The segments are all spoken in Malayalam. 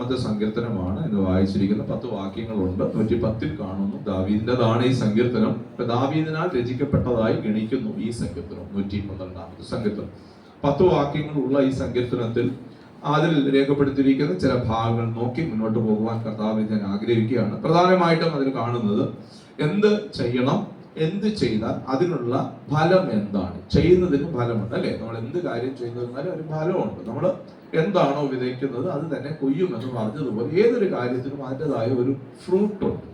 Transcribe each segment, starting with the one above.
110 സങ്കീർത്തനമാണ് ഇന്ന് വായിച്ചിരിക്കുന്നത്. 10 വാക്യങ്ങളുണ്ട്. 110 കാണുന്നു. ദാവീദിന്റെതാണ് ഈ സങ്കീർത്തനം. ദാവീദിനാൽ രചിക്കപ്പെട്ടതായി ഗണിക്കുന്നു ഈ സങ്കീർത്തനം. 112 സങ്കീർത്തനം. 10 വാക്യങ്ങളുള്ള ഈ സങ്കീർത്തനത്തിൽ അതിൽ രേഖപ്പെടുത്തിയിരിക്കുന്ന ചില ഭാഗങ്ങൾ നോക്കി മുന്നോട്ട് പോകുവാൻ കർത്താവ് ഞാൻ ആഗ്രഹിക്കുകയാണ്. പ്രധാനമായിട്ടും അതിൽ കാണുന്നത് എന്ത് ചെയ്യണം, എന്ത് ചെയ്താൽ അതിനുള്ള ഫലം എന്താണ്. ചെയ്യുന്നതിന് ഫലമുണ്ട് അല്ലെ. നമ്മൾ എന്ത് കാര്യം ചെയ്യുന്നതിനാലും ഒരു ഫലമുണ്ട്. നമ്മൾ എന്താണോ വിതയ്ക്കുന്നത് അത് തന്നെ കൊയ്യുമെന്ന് പറഞ്ഞതുപോലെ ഏതൊരു കാര്യത്തിനും അതിൻ്റെതായ ഒരു ഫ്രൂട്ട് ഉണ്ട്.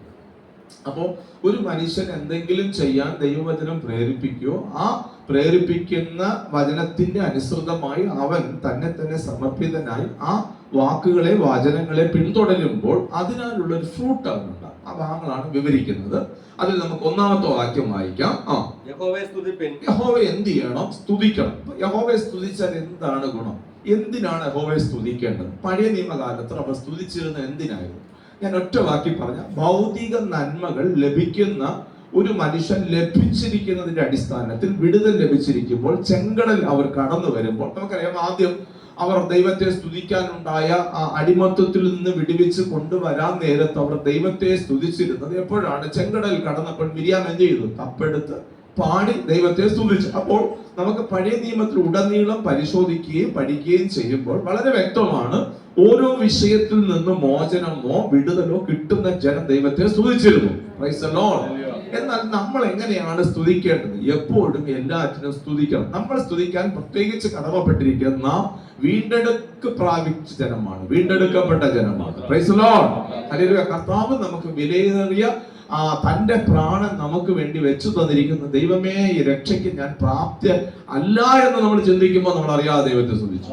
അപ്പോൾ ഒരു മനുഷ്യൻ എന്തെങ്കിലും ചെയ്യാൻ ദൈവവചനം പ്രേരിപ്പിക്കുകയോ ആ പ്രേരിപ്പിക്കുന്ന വചനത്തിന്റെ അനുസൃതമായി അവൻ തന്നെ സമർപ്പിതനായി ആ വാക്കുകളെ വചനങ്ങളെ പിന്തുടരുമ്പോൾ അതിനാലുള്ള ഒരു ഫ്രൂട്ട് അവനുണ്ടാകും. ആ ഭാഗങ്ങളാണ് വിവരിക്കുന്നത്. അതിൽ നമുക്ക് ഒന്നാമത്തെ വാക്യം വായിക്കാം. യഹോവയെ എന്ത് ചെയ്യണം? സ്തുതിക്കണം. യഹോവയെ സ്തുതിച്ചാൽ എന്താണ് ഗുണം? എന്തിനാണ് യഹോവയെ സ്തുതിക്കേണ്ടത്? പഴയ നിയമകാലത്ത് അവർ സ്തുതിച്ചിരുന്നത് എന്തിനായിരുന്നു? ഞാൻ ഒറ്റ വാക്കി പറഞ്ഞ ഭൗതിക നന്മകൾ ലഭിക്കുന്ന ഒരു മനുഷ്യൻ ലഭിച്ചിരിക്കുന്നതിന്റെ അടിസ്ഥാനത്തിൽ വിടുതൽ ലഭിച്ചിരിക്കുമ്പോൾ ചെങ്കടൽ അവർ കടന്നു വരുമ്പോൾ നമുക്കറിയാം, ആദ്യം അവർ ദൈവത്തെ സ്തുതിക്കാനുണ്ടായ ആ അടിമത്വത്തിൽ നിന്ന് വിടുവിച്ച് കൊണ്ടുവരാൻ നേരത്ത് അവർ ദൈവത്തെ സ്തുതിച്ചിരുന്നത് എപ്പോഴാണ്? ചെങ്കടൽ കടന്നപ്പോൾ മിരിയാം എന്ത് ചെയ്തു? കപ്പെടുത്ത് പാടി ദൈവത്തെ സ്തുതിച്ചു. അപ്പോൾ നമുക്ക് പഴയ നിയമത്തിൽ ഉടനീളം പരിശോധിക്കുകയും പഠിക്കുകയും ചെയ്യുമ്പോൾ വളരെ വ്യക്തമാണ്, ഓരോ വിഷയത്തിൽ നിന്ന് മോചനമോ വിടുതലോ കിട്ടുന്ന ജനം ദൈവത്തെ സ്തുതിച്ചിരുന്നു. Price the Lord. എന്നാൽ നമ്മൾ എങ്ങനെയാണ് സ്തുതിക്കേണ്ടത്? എപ്പോഴും എല്ലാറ്റിനും സ്തുതിക്കണം. നമ്മൾ സ്തുതിക്കാൻ പ്രത്യേകിച്ച് കടമപ്പെട്ടിരിക്കുന്ന നാം വീണ്ടെടുക്ക് പ്രാപിച്ച ജനമാണ്, വീണ്ടെടുക്കപ്പെട്ട ജനമാണ്. Praise the Lord. ഹല്ലേലൂയ. കർത്താവ് നമുക്ക് വിലയേറിയ തന്റെ പ്രാണൻ നമുക്ക് വേണ്ടി വെച്ചു തന്നിരിക്കുന്ന ദൈവമേ, ഈ രക്ഷയ്ക്ക് ഞാൻ പ്രാപ്തി അല്ല എന്ന് നമ്മൾ ചിന്തിക്കുമ്പോൾ നമ്മൾ അറിയാതെ ദൈവത്തെ സ്തുതിച്ചു.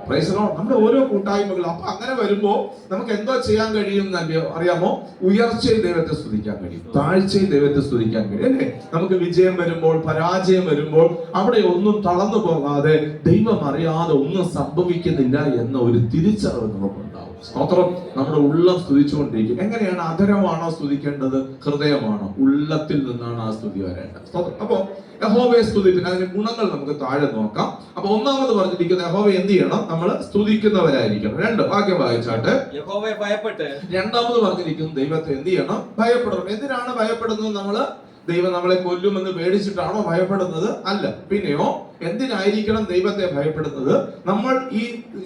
Price the Lord. നമ്മുടെ ഓരോ കൂട്ടായ്മകളും അപ്പൊ അങ്ങനെ വരുമ്പോ നമുക്ക് എന്തോ ചെയ്യാൻ കഴിയും അറിയാമോ? ഉയർച്ചയിൽ ദൈവത്തെ സ്തുതിക്കാൻ കഴിയും, താഴ്ചയിൽ ദൈവത്തെ സ്തുതിക്കാൻ കഴിയും അല്ലേ. നമുക്ക് വിജയം വരുമ്പോൾ പരാജയം വരുമ്പോൾ അവിടെ ഒന്നും തളർന്നു പോകാതെ ദൈവം അറിയാതെ ഒന്നും സംഭവിക്കുന്നില്ല എന്ന ഒരു തിരിച്ചറിവ് നമുക്കുണ്ടാവും. സ്തോത്രം. നമ്മുടെ ഉള്ളം സ്തുതിച്ചുകൊണ്ടിരിക്കും. എങ്ങനെയാണ്? അധരമാണോ സ്തുതിക്കേണ്ടത്? ഹൃദയമാണോ? ഉള്ളത്തിൽ നിന്നാണ് ആ സ്തുതി വരേണ്ടത്. സ്തോത്രം. അപ്പോ യഹോവയെ സ്തുതിപ്പിന് അതിന്റെ ഗുണങ്ങൾ നമുക്ക് താഴെ നോക്കാം. അപ്പൊ ഒന്നാമത് പറഞ്ഞിരിക്കുന്ന യഹോവയെ എന്ത് ചെയ്യണം? നമ്മൾ സ്തുതിക്കുന്നവരായിരിക്കണം. 2 വാക്യം വായിച്ചാട്ട്. യഹോവയെ ഭയപ്പെട്ട്. രണ്ടാമത് പറഞ്ഞിരിക്കുന്നു ദൈവത്തെ എന്ത് ചെയ്യണം? ഭയപ്പെടണം. എന്തിനാണ് ഭയപ്പെടുന്നത്? ദൈവം നമ്മളെ കൊല്ലുമെന്ന് പേടിച്ചിട്ടാണോ ഭയപ്പെടുന്നത്? അല്ല. പിന്നെയോ എന്തിനായിരിക്കണം ദൈവത്തെ ഭയപ്പെടുന്നത്? നമ്മൾ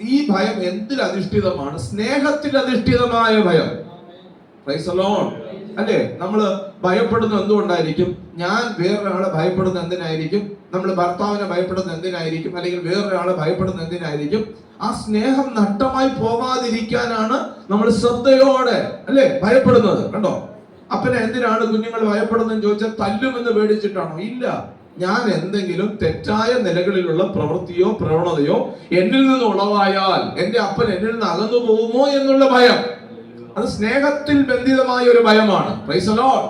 ഈ ഭയം എന്തിൽ അധിഷ്ഠിതമാണ്? സ്നേഹത്തിൽ അധിഷ്ഠിതമായ ഭയം. Price the Lord. അല്ലേ? നമ്മൾ ഭയപ്പെടുന്നത് എന്തുകൊണ്ടായിരിക്കും? ഞാൻ വേറൊരാളെ ഭയപ്പെടുന്നത് എന്തിനായിരിക്കും? നമ്മൾ ഭർത്താവിനെ ഭയപ്പെടുന്നത് എന്തിനായിരിക്കും? അല്ലെങ്കിൽ വേറൊരാളെ ഭയപ്പെടുന്നത് എന്തിനായിരിക്കും? ആ സ്നേഹം നഷ്ടമായി പോകാതിരിക്കാനാണ് നമ്മൾ ശ്രദ്ധയോടെ അല്ലേ ഭയപ്പെടുന്നത്. കണ്ടോ? അപ്പനെ എന്തിനാണ് കുഞ്ഞുങ്ങൾ ഭയപ്പെടുന്നതെന്ന് ചോദിച്ചാൽ തല്ലുമെന്ന് പേടിച്ചിട്ടാണോ? ഇല്ല. ഞാൻ എന്തെങ്കിലും തെറ്റായ നിലകളിലുള്ള പ്രവൃത്തിയോ പ്രവണതയോ എന്നിൽ നിന്ന് ഉളവായാൽ എന്റെ അപ്പൻ എന്നിൽ നിന്ന് അകന്നു പോകുമോ എന്നുള്ള ഭയം. അത് സ്നേഹത്തിൽ ബന്ധിതമായ ഒരു ഭയമാണ്. Price the Lord.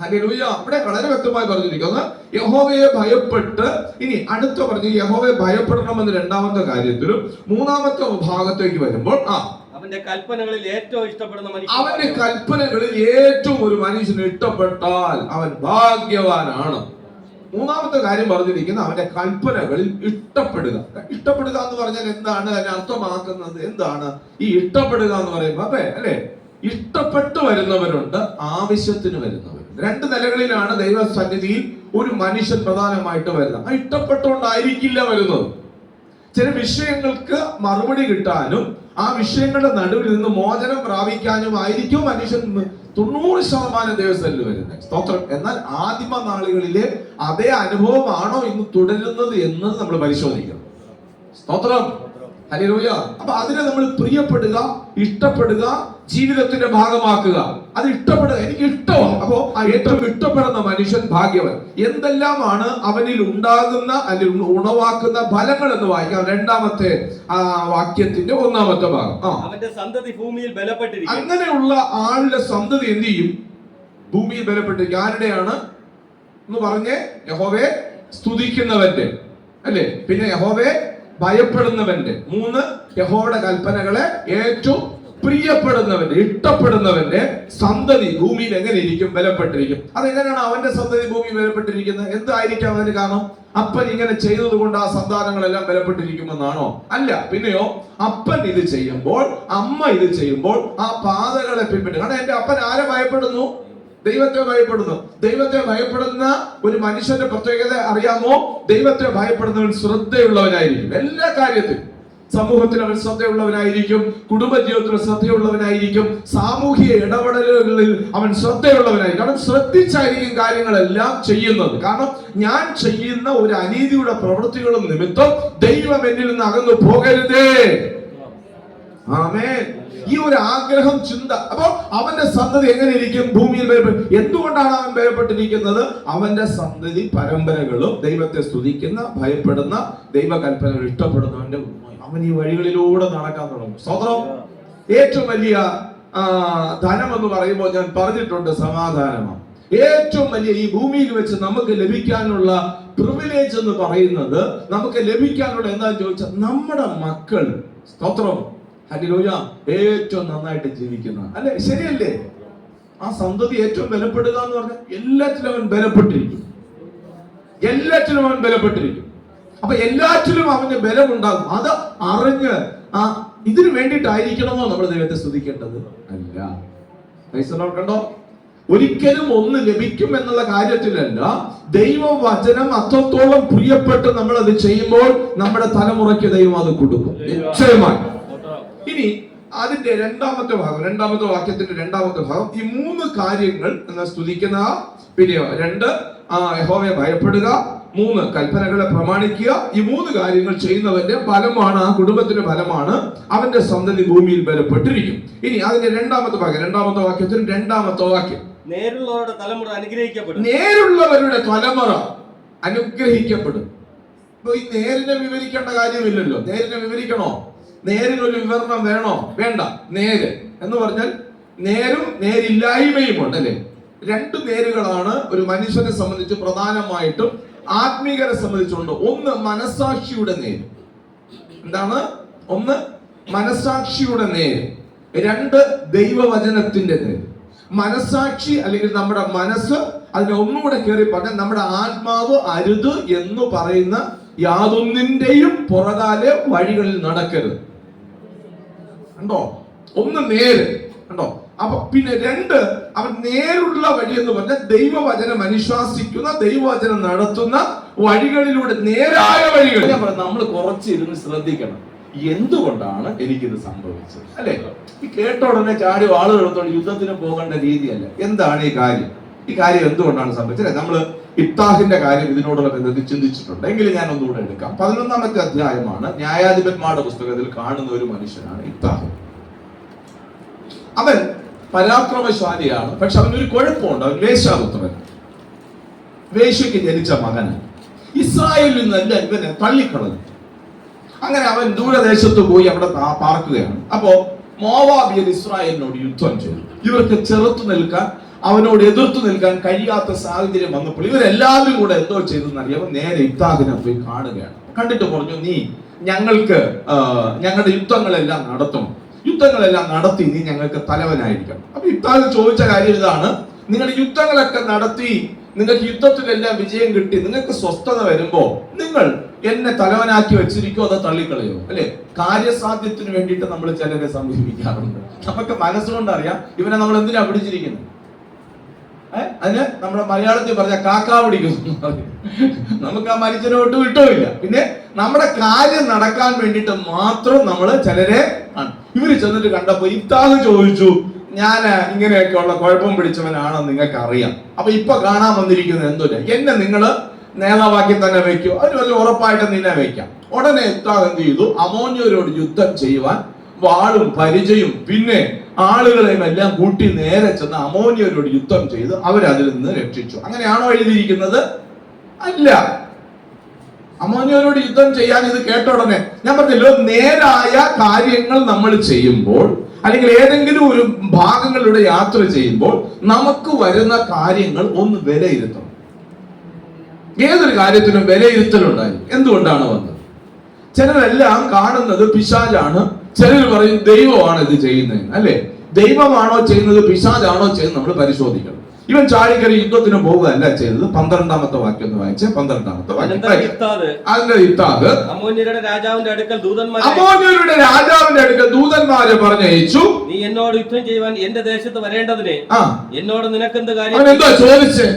ഹല്ലേലൂയ. ഇവിടെ വളരെ വ്യക്തമായി പറഞ്ഞിരിക്കുന്നത് യഹോവയെ ഭയപ്പെട്ട്. ഇനി അടുത്ത പറഞ്ഞു യഹോവയെ ഭയപ്പെടണമെന്ന് രണ്ടാമത്തെ കാര്യത്തിലും. മൂന്നാമത്തെ ഭാഗത്തേക്ക് വരുമ്പോൾ അവന്റെ കൽപ്പനകളിൽ ഏറ്റവും ഇഷ്ടപ്പെടുന്ന മനുഷ്യൻ, അവന്റെ കൽപ്പനകളിൽ ഏറ്റവും ഒരു മനുഷ്യന് ഇഷ്ടപ്പെട്ടാൽ അവൻ ഭാഗ്യവാനാണ്. മൂന്നാമത്തെ കാര്യം പറഞ്ഞിരിക്കുന്നത് അവന്റെ കൽപ്പനകളിൽ ഇഷ്ടപ്പെടുക. ഇഷ്ടപ്പെടുക എന്ന് പറഞ്ഞാൽ എന്താണ്? അതിനെ അർത്ഥമാക്കുന്നത് എന്താണ്? ഈ ഇഷ്ടപ്പെടുക എന്ന് പറയുമ്പോൾ അല്ലേ, ഇഷ്ടപ്പെട്ടു വരുന്നവരുണ്ട്, ആവശ്യത്തിന് വരുന്നവരുണ്ട്. 2 നിലകളിലാണ് ദൈവ സന്നിധിയിൽ ഒരു മനുഷ്യൻ പ്രധാനമായിട്ട് വരുന്നത്. ആ ഇഷ്ടപ്പെട്ടുകൊണ്ടായിരിക്കില്ല വരുന്നത്. ചില വിഷയങ്ങൾക്ക് മറുപടി കിട്ടാനും ആ വിഷയങ്ങളുടെ നടുവിൽ നിന്ന് മോചനം പ്രാപിക്കാനും ആയിരിക്കും മനുഷ്യൻ 90% ദിവസത്തിൽ വരുന്നത്. സ്തോത്രം. എന്നാൽ ആദിമ നാളുകളിലെ അതേ അനുഭവമാണോ ഇന്ന് തുടരുന്നത് എന്ന് നമ്മൾ പരിശോധിക്കണം. സ്തോത്രം. ഹല്ലേലൂയ. അപ്പൊ അതിനെ നമ്മൾ പ്രിയപ്പെടുക, ഇഷ്ടപ്പെടുക, ജീവിതത്തിന്റെ ഭാഗമാക്കുക. അത് ഇഷ്ടപ്പെടുക. എനിക്ക് ഇഷ്ടമാണ്. അപ്പോ ആ ഏറ്റവും ഇഷ്ടപ്പെടുന്ന മനുഷ്യൻ ഭാഗ്യവൻ. എന്തെല്ലാമാണ് അവനിൽ ഉണ്ടാകുന്ന അല്ലെങ്കിൽ ഉണവാക്കുന്ന ഫലങ്ങൾ എന്ന് വായിക്കാം. 2-ാമത്തെ വാക്യത്തിന്റെ 1-ാമത്തെ ഭാഗം. അവന്റെ സന്തതി ഭൂമിയിൽ ബലപ്പെട്ടിരിക്കും. അങ്ങനെയുള്ള ആളുടെ സന്തതി എന്ത് ചെയ്യും? ഭൂമിയിൽ ബലപ്പെട്ടിരിക്കും. ആരുടെയാണ് എന്ന് പറഞ്ഞേ? യഹോവയെ സ്തുതിക്കുന്നവന്റെ അല്ലേ. പിന്നെ യഹോവയെ ഭയപ്പെടുന്നവന്റെ. 3 യഹോവയുടെ കൽപ്പനകളെ ഏറ്റവും പ്രിയപ്പെടുന്നവന്റെ, ഇഷ്ടപ്പെടുന്നവന്റെ സന്തതി ഭൂമിയിൽ എങ്ങനെ ഇരിക്കും? ബലപ്പെട്ടിരിക്കും. അതെങ്ങനെയാണ് അവന്റെ സന്തതി ഭൂമിയിൽ ബലപ്പെട്ടിരിക്കുന്നത്? എന്തായിരിക്കാം അതിന് കാരണം? അപ്പൻ ഇങ്ങനെ ചെയ്തത് കൊണ്ട് ആ സന്താനങ്ങളെല്ലാം ബലപ്പെട്ടിരിക്കുമെന്നാണോ? അല്ല. പിന്നെയോ, അപ്പൻ ഇത് ചെയ്യുമ്പോൾ, അമ്മ ഇത് ചെയ്യുമ്പോൾ ആ പാതകളെ പിൻപറ്റും. കാരണം എന്റെ അപ്പൻ ആരെ ഭയപ്പെടുന്നു? ദൈവത്തെ ഭയപ്പെടുന്നു. ദൈവത്തെ ഭയപ്പെടുന്ന ഒരു മനുഷ്യന്റെ പ്രത്യേകത അറിയാമോ? ദൈവത്തെ ഭയപ്പെടുന്നവൻ ശ്രദ്ധയുള്ളവനായിരിക്കും. എല്ലാ കാര്യത്തിലും സമൂഹത്തിൽ അവൻ ശ്രദ്ധയുള്ളവനായിരിക്കും, കുടുംബജീവിതത്തിൽ ശ്രദ്ധയുള്ളവനായിരിക്കും, സാമൂഹിക ഇടപെടലുകളിൽ അവൻ ശ്രദ്ധയുള്ളവനായിരിക്കും. അവൻ ശ്രദ്ധിച്ചായിരിക്കും കാര്യങ്ങളെല്ലാം ചെയ്യുന്നത്. കാരണം ഞാൻ ചെയ്യുന്ന ഒരു അനീതിയുടെ പ്രവൃത്തികളും നിമിത്തം ദൈവം എന്നിൽ നിന്ന് അകന്നു പോകരുതേ. ആമേൻ. ഈ ഒരു ആഗ്രഹം, ചിന്ത. അപ്പൊ അവന്റെ സന്തതി എങ്ങനെ ഇരിക്കും? ഭൂമിയിൽ ബലപ്പെട്ടു. എന്തുകൊണ്ടാണ് അവൻ ബലപ്പെട്ടിരിക്കുന്നത്? അവന്റെ സന്തതി പരമ്പരകളും ദൈവത്തെ സ്തുതിക്കുന്ന, ഭയപ്പെടുന്ന, ദൈവകൽപ്പനകൾ ഇഷ്ടപ്പെടുന്നവന്റെ അവൻ ഈ വഴികളിലൂടെ നടക്കാൻ തുടങ്ങും. സ്വതന്ത്രം. ഏറ്റവും വലിയ ധനം എന്ന് പറയുമ്പോൾ ഞാൻ പറഞ്ഞിട്ടുണ്ട്, സമാധാനമാണ്. ഏറ്റവും വലിയ ഈ ഭൂമിയിൽ വെച്ച് നമുക്ക് ലഭിക്കാനുള്ള പ്രിവിലേജ് എന്ന് പറയുന്നത്, നമുക്ക് ലഭിക്കാനുള്ള എന്താന്ന് ചോദിച്ചാൽ നമ്മുടെ മക്കൾ, സ്തോത്രം, ഹല്ലേലൂയ, ഏറ്റവും നന്നായിട്ട് ജീവിക്കുന്ന, അല്ലെ? ശരിയല്ലേ? ആ സന്തതി ഏറ്റവും ബലപ്പെടുക എന്ന് പറഞ്ഞാൽ എല്ലാറ്റിലും അവൻ ബലപ്പെട്ടിരിക്കും. എല്ലാറ്റിലും അവൻ ബലപ്പെട്ടിരിക്കും. അപ്പൊ എല്ലാറ്റിലും അവന് ബലമുണ്ടാകും. അത് അറിഞ്ഞ് ഇതിനു വേണ്ടിയിട്ടായിരിക്കണമോ നമ്മൾ ദൈവത്തെ സ്തുതിക്കേണ്ടത്? അല്ല. കണ്ടോ, ഒരിക്കലും ഒന്ന് ലഭിക്കും എന്നുള്ള കാര്യത്തിലല്ല, ദൈവവചനം അത്രത്തോളം പ്രിയപ്പെട്ട് നമ്മൾ അത് ചെയ്യുമ്പോൾ നമ്മുടെ തലമുറയ്ക്ക് ദൈവം അത് കൊടുക്കും, നിശ്ചയമായി. ഇനി അതിന്റെ രണ്ടാമത്തെ വാക്യത്തിന്റെ രണ്ടാമത്തെ ഭാഗം, ഈ മൂന്ന് കാര്യങ്ങൾ സ്തുതിക്കുന്ന, പിന്നെ 2 യഹോവയെ ഭയപ്പെടുക, 3 കൽപ്പനകളെ പ്രമാണിക്കുക. ഈ 3 കാര്യങ്ങൾ ചെയ്യുന്നവന്റെ ഫലമാണ്, ആ കുടുംബത്തിന്റെ ഫലമാണ് അവന്റെ സന്തതി ഭൂമിയിൽ ബലപ്പെട്ടിരിക്കും. ഇനി അതിന്റെ രണ്ടാമത്തെ വാക്യത്തിന് രണ്ടാമത്തെ വാക്യം, നേരുള്ളവരുടെ തലമുറ അനുഗ്രഹിക്കപ്പെടും. നേരുള്ളവരുടെ തലമുറ അനുഗ്രഹിക്കപ്പെടും. ഇപ്പൊ ഈ നേരിനെ വിവരിക്കേണ്ട കാര്യമില്ലല്ലോ. നേരിനെ വിവരിക്കണോ? നേരിനൊരു വിവരണം വേണോ? വേണ്ട. നേര് എന്ന് പറഞ്ഞാൽ നേരും നേരില്ലായ്മയും ഉണ്ട്, അല്ലെ? 2 നേരുകളാണ് ഒരു മനുഷ്യനെ സംബന്ധിച്ച് പ്രധാനമായിട്ടും ആത്മീയരെ സംബന്ധിച്ചുണ്ട്. ഒന്ന് മനസാക്ഷിയുടെ നേര്. എന്താണ്? ഒന്ന് മനസാക്ഷിയുടെ നേര്, 2 ദൈവവചനത്തിന്റെ നേര്. മനസാക്ഷി അല്ലെങ്കിൽ നമ്മുടെ മനസ്സ്, അതിനെ ഒന്നുകൂടെ കയറി പറഞ്ഞാൽ നമ്മുടെ ആത്മാവ് അരുത് എന്ന് പറയുന്ന യാതൊന്നിന്റെയും പുറകാലെ വഴികളിൽ നടക്കരുത്. കണ്ടോ? ഒന്ന് നേര്. കണ്ടോ? അപ്പൊ പിന്നെ 2 അവൻ നേരുള്ള വഴി എന്ന് പറഞ്ഞാൽ ദൈവവചനം അനുശാസിക്കുന്ന, ദൈവവചനം നടത്തുന്ന വഴികളിലൂടെ, നേരായ വഴികൾ. നമ്മൾ കുറച്ചിരുന്ന് ശ്രദ്ധിക്കണം, എന്തുകൊണ്ടാണ് എനിക്കിത് സംഭവിച്ചത്, അല്ലെ? ഈ കേട്ട ഉടനെ ചാടി ആളുകൾ എടുത്തോണ്ട് യുദ്ധത്തിന് പോകേണ്ട രീതിയല്ല. എന്താണ് ഈ കാര്യം എന്തുകൊണ്ടാണ് സംഭവിച്ചത്? നമ്മള് ഇഫ്താഹിന്റെ കാര്യം ഇതിനോടുള്ള ബന്ധത്തിൽ ചിന്തിച്ചിട്ടുണ്ട്. എങ്കിലും ഞാൻ ഒന്നുകൂടെ എടുക്കാം. 11-ാമത്തെ അധ്യായമാണ്. ന്യായാധിപന്മാരുടെ പുസ്തകത്തിൽ കാണുന്ന ഒരു മനുഷ്യനാണ് ഇഫ്താഹ്. അവൻ പരാക്രമശാലിയാണ്. പക്ഷെ അവനൊരു കുഴപ്പമുണ്ട്. അവൻ വേശ്യാപുത്രൻ, വേശ്യയ്ക്ക് ജനിച്ച മകന്. ഇസ്രായേലിൽ നിന്നല്ല ഇവനെ തള്ളിക്കളഞ്ഞു. അങ്ങനെ അവൻ ദൂരദേശത്ത് പോയി അവിടെ പാർക്കുകയാണ്. അപ്പോ മോവാബിയർ ഇസ്രായേലിനോട് യുദ്ധം ചെയ്തു. ഇവർക്ക് ചെറുത്തു നിൽക്കാൻ, അവനോട് എതിർത്തു നിൽക്കാൻ കഴിയാത്ത സാഹചര്യം വന്നപ്പോൾ ഇവരെല്ലാവരും കൂടെ എന്തോ ചെയ്തെന്നറിയാം. നേരെ ഇഫ്താഹിനെ പോയി കാണുകയാണ്. കണ്ടിട്ട് പറഞ്ഞു, നീ ഞങ്ങളുടെ യുദ്ധങ്ങളെല്ലാം നടത്തണം, യുദ്ധങ്ങളെല്ലാം നടത്തി നീ ഞങ്ങൾക്ക് തലവനായിരിക്കണം. അപ്പൊ ഇഫ്താഹ് ചോദിച്ച കാര്യം ഇതാണ്, നിങ്ങളുടെ യുദ്ധങ്ങളൊക്കെ നടത്തി നിങ്ങൾക്ക് യുദ്ധത്തിലെല്ലാം വിജയം കിട്ടി, നിങ്ങൾക്ക് സ്വസ്ഥത വരുമ്പോ നിങ്ങൾ എന്നെ തലവനാക്കി വെച്ചിരിക്കോ അതോ തള്ളിക്കളയോ? അല്ലെ? കാര്യസാധ്യത്തിന് വേണ്ടിയിട്ട് നമ്മൾ ചിലരെ സമീപിക്കാറുണ്ട്. നമുക്ക് മനസ്സുകൊണ്ട് അറിയാം ഇവനെ നമ്മൾ എന്തിനാ പിടിച്ചിരിക്കുന്നത്. അതിന് നമ്മുടെ മലയാളത്തിൽ പറഞ്ഞ കാക്കാ പിടിക്കുന്നു. നമുക്ക് ആ മനുഷ്യനോട്ട് വിട്ടുമില്ല. പിന്നെ നമ്മുടെ കാര്യം നടക്കാൻ വേണ്ടിയിട്ട് മാത്രം നമ്മൾ ചിലരെ ഇവര് ചെന്നിട്ട് കണ്ടപ്പോ ഇഫ്താഹ് ചോദിച്ചു, ഞാൻ ഇങ്ങനെയൊക്കെയുള്ള കുഴപ്പം പിടിച്ചവനാണെന്ന് നിങ്ങൾക്ക് അറിയാം. അപ്പൊ ഇപ്പൊ കാണാൻ വന്നിരിക്കുന്നത് എന്തോല്ല, എന്നെ നിങ്ങള് നേതാവാക്കി തന്നെ വെക്കൂ, അതിന് വലിയ ഉറപ്പായിട്ട് നിന്നെ വെക്കാം. ഉടനെ ഇഫ്താഹ് എന്ത് ചെയ്തു? അമോന്യരോട് യുദ്ധം ചെയ്യുവാൻ വാളും പരിചയും പിന്നെ ആളുകളെയും എല്ലാം കൂട്ടി നേരെ ചെന്ന് അമോന്യരോട് യുദ്ധം ചെയ്ത് അവരതിൽ നിന്ന് രക്ഷിച്ചു. അങ്ങനെയാണോ എഴുതിയിരിക്കുന്നത്? അല്ല. അമോന്യരോട് യുദ്ധം ചെയ്യാൻ ഇത് കേട്ട ഉടനെ ഞാൻ പറഞ്ഞല്ലോ, നേരായ കാര്യങ്ങൾ നമ്മൾ ചെയ്യുമ്പോൾ അല്ലെങ്കിൽ ഏതെങ്കിലും ഒരു ഭാഗങ്ങളിലൂടെ യാത്ര ചെയ്യുമ്പോൾ നമുക്ക് വരുന്ന കാര്യങ്ങൾ ഒന്ന് വിലയിരുത്തണം. ഏതൊരു കാര്യത്തിനും വിലയിരുത്തലുണ്ടായി. എന്തുകൊണ്ടാണ് വന്നത്? ചിലരെല്ലാം കാണുന്നത് പിശാചാണ്, ചിലർ പറയും ദൈവമാണ് ഇത് ചെയ്യുന്നത്, അല്ലേ? ദൈവമാണോ ചെയ്യുന്നത്, പിശാചാണോ ചെയ്യുന്നത്? നമ്മൾ പരിശോധിക്കണം. ഇവൻ ചാടിക്കറി യുദ്ധത്തിന് പോവുകയല്ല ചെയ്തത്. 12-ാമത്തെ വാക്യം ഒന്ന് വായിച്ചേ. 12-ാമത്തെ വാക്യം. അതിന്റെ ഇത്താദ് അമ്മോന്യരുടെ രാജാവിന്റെ അടുക്കൽ ദൂതന്മാരെ പറഞ്ഞയച്ചു, നീ എന്നോട് യുദ്ധം ചെയ്യുവാൻ എന്റെ ദേശത്ത് വരേണ്ടതിനെ എന്നോട് നിനക്കെന്ത് കാര്യം? അവൻ എന്താ ചോദിച്ചേ?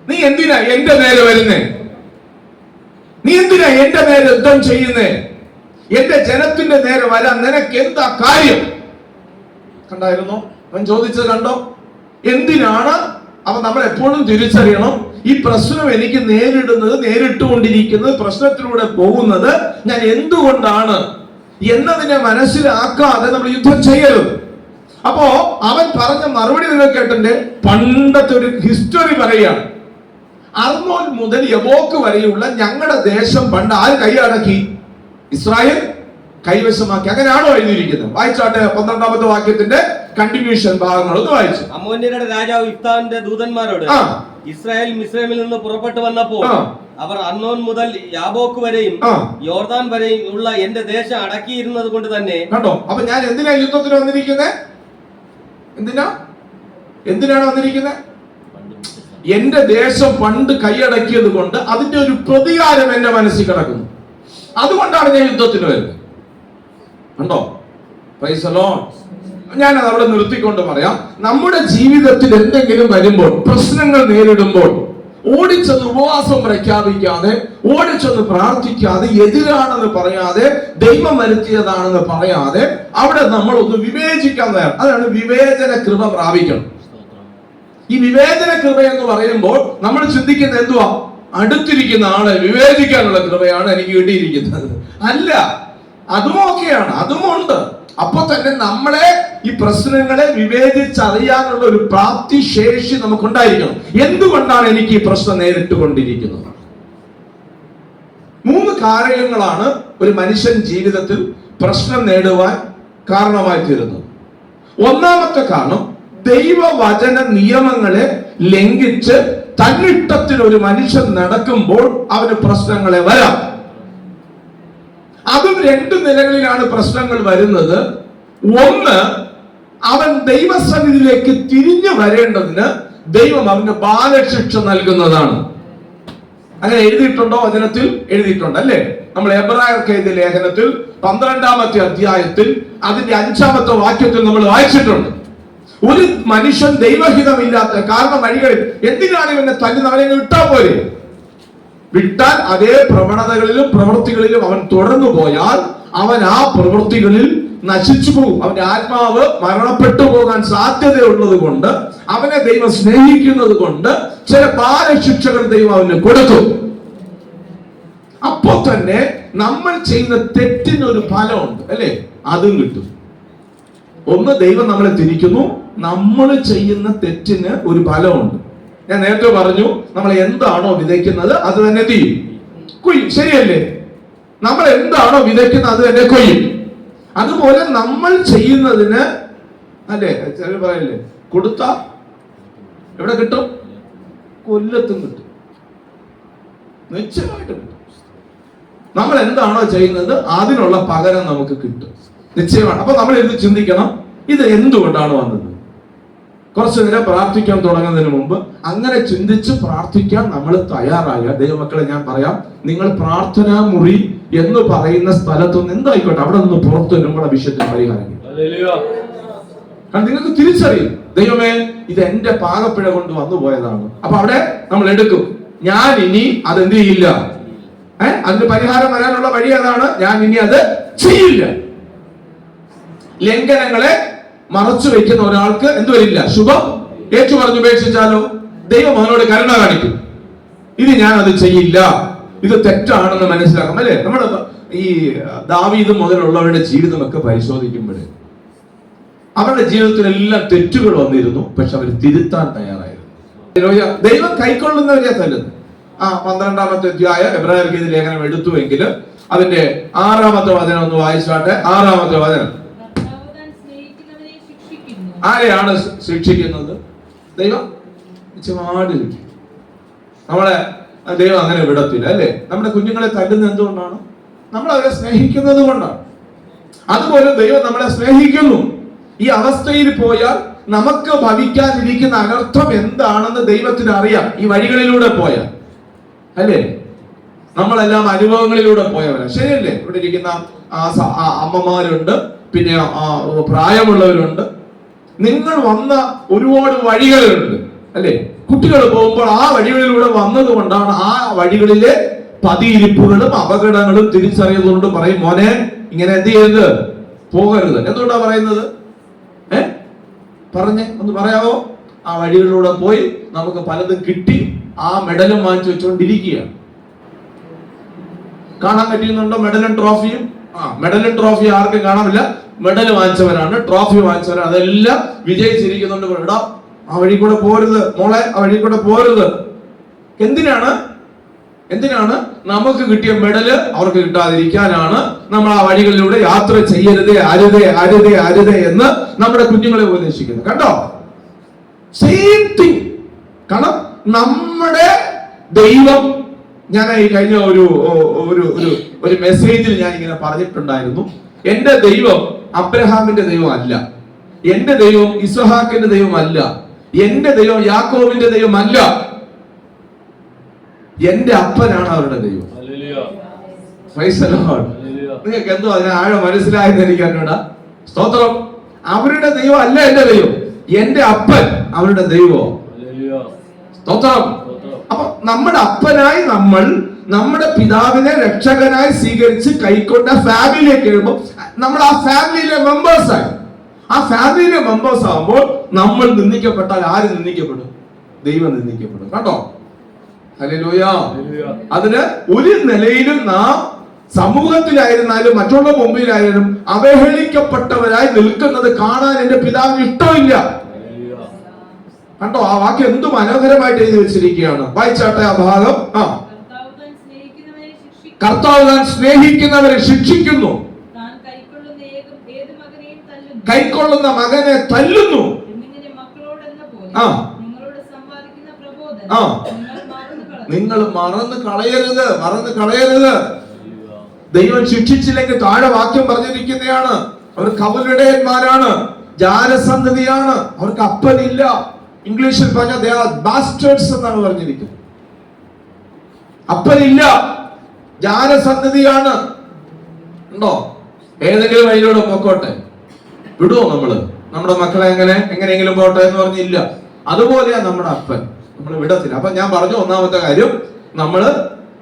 നീ എന്തിനാ എന്റെ നേരെ വരുന്നേ? നീ എന്തിനാ എന്റെ നേരെ യുദ്ധം ചെയ്യുന്നേ? എന്റെ ജനത്തിന്റെ നേരെ വരാൻ നിനക്ക് എന്താ കാര്യം? കണ്ടായിരുന്നോ അവൻ ചോദിച്ചത്? കണ്ടോ? എന്തിനാണ്? അവൻ നമ്മൾ എപ്പോഴും തിരിച്ചറിയണം, ഈ പ്രശ്നം എനിക്ക് നേരിട്ടുകൊണ്ടിരിക്കുന്നത്, പ്രശ്നത്തിലൂടെ പോകുന്നത് ഞാൻ എന്തുകൊണ്ടാണ് എന്നതിനെ മനസ്സിലാക്കാതെ നമ്മൾ യുദ്ധം ചെയ്യരുത്. അപ്പോ അവൻ പറഞ്ഞ മറുപടി നിങ്ങൾ കേട്ടെ. പണ്ടത്തെ ഒരു ഹിസ്റ്ററി പറയുകയാണ്. അർന്നോൻ മുതൽ യബോക്ക് വരെയുള്ള ഞങ്ങളുടെ ദേശം പണ്ട് ആര് കൈയടക്കി? ഇസ്രായേൽ കൈവശമാക്കി. അങ്ങനെയാണോ എഴുതിയിരിക്കുന്നത്? വായിച്ചാട്ടെ 12-ാമത്തെ വാക്യത്തിന്റെ കണ്ടിന്യൂഷൻ ഭാഗങ്ങൾ ഒന്ന് വായിച്ചു. അമ്മോന്യരുടെ രാജാവ് യിഫ്താന്റെ ദൂതന്മാരോട്, ഇസ്രായേൽ മിസ്രൈമിൽ നിന്ന് പുറപ്പെട്ടു വന്നപ്പോൾ അവർ അർന്നോൻ മുതൽ യാബോക്ക് വരെയും യോർദാൻ വരെയും ഉള്ള എന്റെ ദേശം അടക്കിയിരുന്നത് കൊണ്ട് തന്നെ. കണ്ടോ? അപ്പൊ ഞാൻ എന്തിനാ യുദ്ധത്തിന് വന്നിരിക്കുന്നത്? എന്തിനാണ് വന്നിരിക്കുന്നത്? എന്റെ ദേശം പണ്ട് കൈയടക്കിയത് കൊണ്ട് അതിന്റെ ഒരു പ്രതികാരം എന്റെ മനസ്സിൽ കിടക്കുന്നു. അതുകൊണ്ടാണ് ഞാൻ യുദ്ധത്തിന് വരുന്നത്. കണ്ടോ? Price the Lord. ഞാനത് അവിടെ നിർത്തിക്കൊണ്ട് പറയാം. നമ്മുടെ ജീവിതത്തിൽ എന്തെങ്കിലും വരുമ്പോൾ, പ്രശ്നങ്ങൾ നേരിടുമ്പോൾ, ഓടിച്ചെന്ന് ഉപവാസം പ്രഖ്യാപിക്കാതെ, ഓടിച്ചെന്ന് പ്രാർത്ഥിക്കാതെ, എതിരാണെന്ന് പറയാതെ, ദൈവം വരുത്തിയതാണെന്ന് പറയാതെ, അവിടെ നമ്മൾ ഒന്ന് വിവേചിക്കാൻ തയ്യാർ. അതാണ് വിവേചന കൃപ പ്രാപിക്കണം. ഈ വിവേചന കൃപ എന്ന് പറയുമ്പോൾ നമ്മൾ ചിന്തിക്കുന്നത് എന്തുവാ? അടുത്തിരിക്കുന്ന ആളെ വിവേചിക്കാനുള്ള കൃപയാണ് എനിക്ക് കിട്ടിയിരിക്കുന്നത്. അല്ല, അതും ഓക്കെയാണ്, അതുമുണ്ട്. അപ്പൊ തന്നെ നമ്മളെ ഈ പ്രശ്നങ്ങളെ വിവേചിച്ചറിയാനുള്ള ഒരു പ്രാപ്തിശേഷി നമുക്കുണ്ടായിരിക്കണം. എന്തുകൊണ്ടാണ് എനിക്ക് ഈ പ്രശ്നം നേരിട്ടുകൊണ്ടിരിക്കുന്നത്? 3 കാര്യങ്ങളാണ് ഒരു മനുഷ്യൻ ജീവിതത്തിൽ പ്രശ്നം നേടുവാൻ കാരണമായി തീരുന്നത്. ഒന്നാമത്തെ കാരണം, ദൈവവചന നിയമങ്ങളെ ലംഘിച്ച് തന്നിഷ്ടത്തിൽ ഒരു മനുഷ്യൻ നടക്കുമ്പോൾ അവന് പ്രശ്നങ്ങളെ വരാം. അതും 2 നിലകളിലാണ് പ്രശ്നങ്ങൾ വരുന്നത്. ഒന്ന്, അവൻ ദൈവസന്നിധിയിലേക്ക് തിരിഞ്ഞു വരേണ്ടതിന് ദൈവം അവന് ബാലശിക്ഷ നൽകുന്നതാണ്. അങ്ങനെ എഴുതിയിട്ടുണ്ടോ? വചനത്തിൽ എഴുതിയിട്ടുണ്ട്, അല്ലേ? നമ്മൾ എബ്രായർക്ക് എഴുതിയ ലേഖനത്തിൽ 12-ാമത്തെ അധ്യായത്തിൽ അതിന്റെ 5-ാമത്തെ വാക്യത്തിൽ നമ്മൾ വായിച്ചിട്ടുണ്ട്. ഒരു മനുഷ്യൻ ദൈവഹിതമില്ലാത്ത കാരണം വഴികളിൽ എന്തിനാണ് ഇവനെ തല്ലുന്നവനെ വിട്ടാ പോരെ? വിട്ടാൽ അതേ പ്രവണതകളിലും പ്രവൃത്തികളിലും അവൻ തുടർന്നു പോയാൽ അവൻ ആ പ്രവൃത്തികളിൽ നശിച്ചു പോകും. അവന്റെ ആത്മാവ് മരണപ്പെട്ടു പോകാൻ സാധ്യതയുള്ളത് കൊണ്ട്, അവനെ ദൈവം സ്നേഹിക്കുന്നത് കൊണ്ട് ചില ബാലശിക്ഷകൾ ദൈവം അവന് കൊടുത്തു. അപ്പോ തന്നെ നമ്മൾ ചെയ്യുന്ന തെറ്റിനൊരു ഫലമുണ്ട്, അല്ലേ? അതും കിട്ടും. ഒന്ന്, ദൈവം നമ്മളെ തിരിക്കുന്നു. നമ്മൾ ചെയ്യുന്ന തെറ്റിന് ഒരു ഫലമുണ്ട്. ഞാൻ നേരത്തെ പറഞ്ഞു, നമ്മൾ എന്താണോ വിതയ്ക്കുന്നത് അത് തന്നെ കൊയ്യും. ശരിയല്ലേ? നമ്മൾ എന്താണോ വിതയ്ക്കുന്നത് അത് തന്നെ കൊയ്യും. അതുപോലെ നമ്മൾ ചെയ്യുന്നതിന്, അല്ലേ? ചിലർ പറയല്ലേ, കൊടുത്ത എവിടെ കിട്ടും? കൊല്ലത്തും കിട്ടും, നിശ്ചയമായിട്ട് കിട്ടും. നമ്മൾ എന്താണോ ചെയ്യുന്നത് അതിനുള്ള പകരം നമുക്ക് കിട്ടും, നിശ്ചയമാണ്. അപ്പൊ നമ്മൾ ഇത് ചിന്തിക്കണം, ഇത് എന്തുകൊണ്ടാണ് വന്നത്? കുറച്ചു നേരം പ്രാർത്ഥിക്കാൻ തുടങ്ങുന്നതിന് മുമ്പ് അങ്ങനെ ചിന്തിച്ച് പ്രാർത്ഥിക്കാൻ നമ്മൾ തയ്യാറാകുക. ദൈവമക്കളെ, ഞാൻ പറയാം, നിങ്ങൾ പ്രാർത്ഥനാ മുറി എന്ന് പറയുന്ന സ്ഥലത്തൊന്നും എന്തായിക്കോട്ടെ, അവിടെ നിന്ന് പുറത്തു നമ്മുടെ വിഷയത്തിന് പരിഹാരം. കാരണം നിങ്ങൾക്ക് തിരിച്ചറിയും, ദൈവമേ, ഇത് എന്റെ പാകപ്പിഴ കൊണ്ട് വന്നു പോയതാണ്. അപ്പൊ അവിടെ നമ്മൾ എടുക്കും. ഞാൻ ഇനി അതെന്ത് ചെയ്യില്ല, അതിന് പരിഹാരം വരാനുള്ള വഴി അതാണ്. ഞാൻ ഇനി അത് ചെയ്യില്ല. ലംഘനങ്ങളെ മറച്ചു വെക്കുന്ന ഒരാൾക്ക് എന്ത് വരില്ല? ശുഭം. ഏറ്റു പറഞ്ഞു ഉപേക്ഷിച്ചാലോ ദൈവം അവനോട് കരുണ കാണിക്കും. ഇത് ഞാൻ അത് ചെയ്യില്ല, ഇത് തെറ്റാണെന്ന് മനസ്സിലാക്കും, അല്ലെ? നമ്മൾ ഈ ദാവീദ് മുതലുള്ളവരുടെ ജീവിതമൊക്കെ പരിശോധിക്കുമ്പോൾ അവരുടെ ജീവിതത്തിലെല്ലാം തെറ്റുകൾ വന്നിരുന്നു, പക്ഷെ അവർ തിരുത്താൻ തയ്യാറായിരുന്നു. ദൈവം കൈക്കൊള്ളുന്നവരെ തല്ലുന്നു. 12-ാമത്തെ അധ്യായം എബ്രായർക്ക് ഇത് ലേഖനം എടുത്തുവെങ്കിൽ അതിന്റെ 6-ാമത്തെ വചനം ഒന്ന് വായിച്ചാട്ടെ. 6-ാമത്തെ വചനം. ആരെയാണ് ശിക്ഷിക്കുന്നത്? ദൈവം നിശ്ചയമായിട്ട് ശിക്ഷിക്കും. നമ്മളെ ദൈവം അങ്ങനെ വിടത്തില്ല, അല്ലേ? നമ്മുടെ കുഞ്ഞുങ്ങളെ തല്ലുന്നത് എന്തുകൊണ്ടാണ്? നമ്മൾ അവരെ സ്നേഹിക്കുന്നത് കൊണ്ടാണ്. അതുപോലെ ദൈവം നമ്മളെ സ്നേഹിക്കുന്നു. ഈ അവസ്ഥയിൽ പോയാൽ നമുക്ക് ഭവിക്കാനിരിക്കുന്ന അനർത്ഥം എന്താണെന്ന് ദൈവത്തിന് അറിയാം. ഈ വഴികളിലൂടെ പോയാൽ, അല്ലേ? നമ്മളെല്ലാം അനുഭവങ്ങളിലൂടെ പോയവരാ, ശരിയല്ലേ? ഇവിടെ ഇരിക്കുന്ന അമ്മമാരുണ്ട്, പിന്നെ പ്രായമുള്ളവരുണ്ട്. നിങ്ങൾ വന്ന ഒരുപാട് വഴികളുണ്ട്, അല്ലേ? കുട്ടികൾ പോകുമ്പോൾ ആ വഴികളിലൂടെ വന്നത് കൊണ്ടാണ് ആ വഴികളിലെ പതിയിരിപ്പുകളും അപകടങ്ങളും തിരിച്ചറിയുന്നതുകൊണ്ട് പറയും, മോനെ ഇങ്ങനെ എന്ത് ചെയ്യരുത്, പോകരുത്. എന്തുകൊണ്ടാ പറയുന്നത്? പറഞ്ഞേ, ഒന്ന് പറയാമോ? ആ വഴികളിലൂടെ പോയി നമുക്ക് പലതും കിട്ടി, ആ മെഡലും വാങ്ങിച്ചു വെച്ചുകൊണ്ടിരിക്കുകയാണ്. കാണാൻ പറ്റുന്നുണ്ടോ മെഡലും ട്രോഫിയും? മെഡലും ട്രോഫി ആർക്കും കാണാമില്ല. മെഡൽ വാങ്ങിച്ചവരാണ്, ട്രോഫി വാങ്ങിച്ചവരാണ്, അതെല്ലാം വിജയിച്ചിരിക്കുന്നുണ്ട്. എടാ, ആ വഴി കൂടെ പോരുത് മോളെ, ആ വഴി കൂടെ പോരുത്. എന്തിനാണ്? നമുക്ക് കിട്ടിയ മെഡല് അവർക്ക് കിട്ടാതിരിക്കാനാണ് നമ്മൾ ആ വഴികളിലൂടെ യാത്ര ചെയ്യരുതേ, അരുതേ എന്ന് നമ്മുടെ കുഞ്ഞുങ്ങളെ ഉപദേശിക്കുന്നത്. കണ്ടോ? Same thing. കാരണം നമ്മുടെ ദൈവം, ഞാൻ ഈ കഴിഞ്ഞ ഒരു മെസ്സേജിൽ ഞാൻ ഇങ്ങനെ പറഞ്ഞിട്ടുണ്ടായിരുന്നു, എന്റെ ദൈവം അബ്രഹാമിന്റെ ദൈവം അല്ല, എന്റെ ദൈവം ഇസ്ഹാക്കിന്റെ ദൈവം അല്ല, എന്റെ ദൈവം യാക്കോബിന്റെ ദൈവം അല്ല, എന്റെ അപ്പനാണ് അവരുടെ ദൈവം. നിങ്ങൾക്ക് എന്തോ അതിന് ആഴം മനസ്സിലായെന്ന് എനിക്ക് അറിഞ്ഞൂടാ. സ്തോത്രം. അവരുടെ ദൈവം അല്ല എന്റെ ദൈവം, എന്റെ അപ്പൻ അവരുടെ ദൈവം. സ്തോത്രം. അപ്പൊ നമ്മുടെ അപ്പനായി നമ്മൾ നമ്മുടെ പിതാവിനെ രക്ഷകനായി സ്വീകരിച്ച് കൈക്കൊണ്ട ഫാമിലിയിലേക്ക് എഴുതുമ്പോൾ നമ്മൾ ആ ഫാമിലിയിലെ മെമ്പേഴ്സായി. ആ ഫാമിലിയിലെ മെമ്പേഴ്സ് ആകുമ്പോൾ നമ്മൾ നിന്ദിക്കപ്പെട്ടാൽ ആര് നിന്ദിക്കപ്പെടും? ദൈവം നിന്ദിക്കപ്പെടും. കണ്ടോ? ഹല്ലേലൂയ. അതിന് ഒരു നിലയിലും നാം സമൂഹത്തിലായിരുന്നാലും മറ്റുള്ള മുമ്പിലായാലും അവഹേളിക്കപ്പെട്ടവരായി നിൽക്കുന്നത് കാണാൻ എന്റെ പിതാവിന് ഇഷ്ടമില്ല. കണ്ടോ? ആ വാക്യം എന്ത് മനോഹരമായിട്ട് എഴുതി വെച്ചിരിക്കുകയാണ്. വായിച്ചാട്ടെ ആ ഭാഗം. കർത്താവ് താൻ സ്നേഹിക്കുന്നവരെ ശിക്ഷിക്കുന്നു, കൈക്കൊള്ളുന്ന മകനെ തല്ലുന്നു. നിങ്ങൾ മറന്നു കളയരുത്. ദൈവം ശിക്ഷിച്ചില്ലെങ്കിൽ താഴെ വാക്യം പറഞ്ഞിരിക്കുന്നതാണ്, അവർ കവലുടയന്മാരാണ്, ജാരസന്തതിയാണ്, അവർക്ക് അപ്പനില്ല. ഇംഗ്ലീഷിൽ പറഞ്ഞ they are bastards എന്നാണ് പറഞ്ഞിരിക്കുന്നത്. അപ്പനില്ല, ജാരസന്തതിയാണ്. ഉണ്ടോ? ഏതെങ്കിലും വഴിയിലൂടെ പൊക്കോട്ടെ, വിടുവോ നമ്മള്? നമ്മുടെ മക്കളെ എങ്ങനെയെങ്കിലും പോട്ടെ എന്ന് പറഞ്ഞില്ല. അതുപോലെയാ നമ്മുടെ അപ്പൻ, നമ്മൾ വിടത്തില്ല. അപ്പൊ ഞാൻ പറഞ്ഞു, ഒന്നാമത്തെ കാര്യം, നമ്മള്